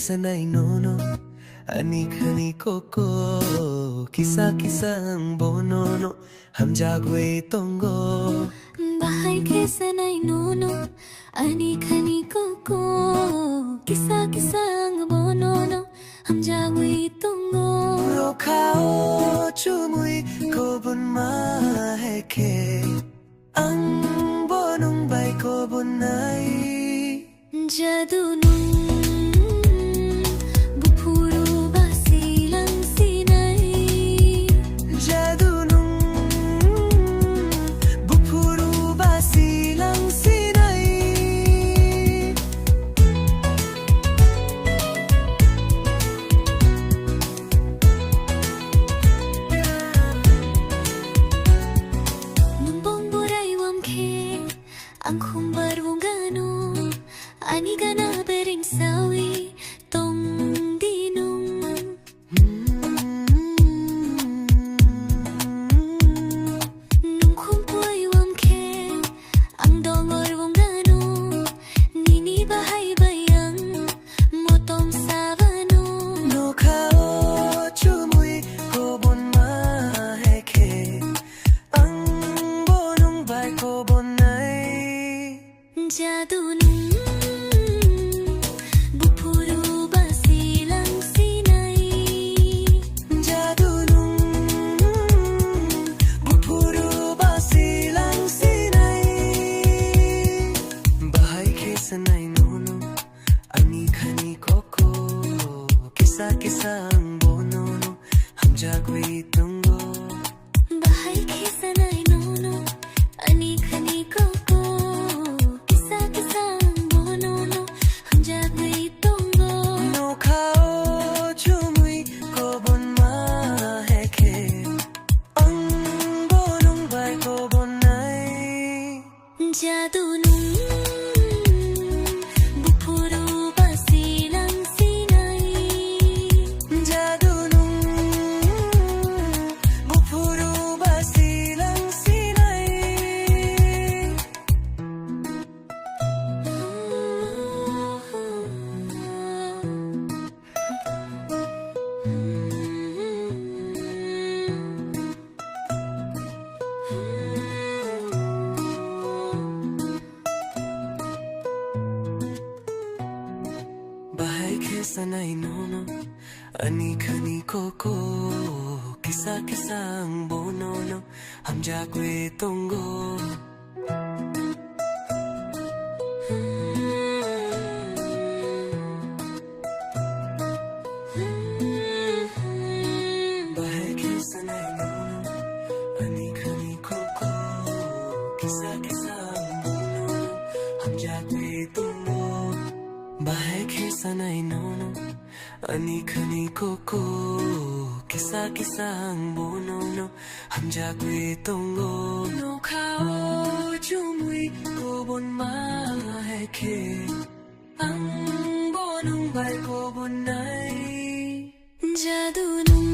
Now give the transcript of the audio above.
sanay nono Ani-kani koko Kisa-kisa ang bono no Hamjagwe tongo Bahay ke sanay nono Ani-kani koko Kisa-kisa ang bono no Hamjagwe tongo Rokao chumuy kobun maheke Ang bonong bay kobun ay Jadu nung bupuro ba silang sinay Jadu nung bupuro ba silang sinay Nung bomboray wamke ang kumbarong gano Ani ka na bering sawi tong dinong Nung kumpuay wamke ang dongor wong gano Nini bahay bayang motong savano No kao chumuy kobun maheke Ang bonong bay kobun ay Jadu nung bupuro ba silang sinay Jadu nung bupuro ba silang sinay Bahay ke sanay nono Ani-kani koko Kisa-kisa ang bono no Hamjagwe tongo Bahay ke sanay nono Ani-kani koko Kisa-kisa ang bono no Hamjagwe tongo No kao chumuy kobun maheke Ang bonong bay kobun ay Jadu nung bupuro ba silang sinay Jadu nung bupuro ba silang sinay Bahay ke sanay nono Ani-kani koko Kisa-kisa ang bono no Hamjagwe tongo Bahay ke sanay nono Ani-kani koko Kisa-kisa ang bono no Hamjagwe tongo Bahay ke sanay nono Ani-kani koko Kisa-kisa ang bono no Hamjagwe tongo No kao chumuy kobun maheke Ang bonong bay kobun ay Jadu nung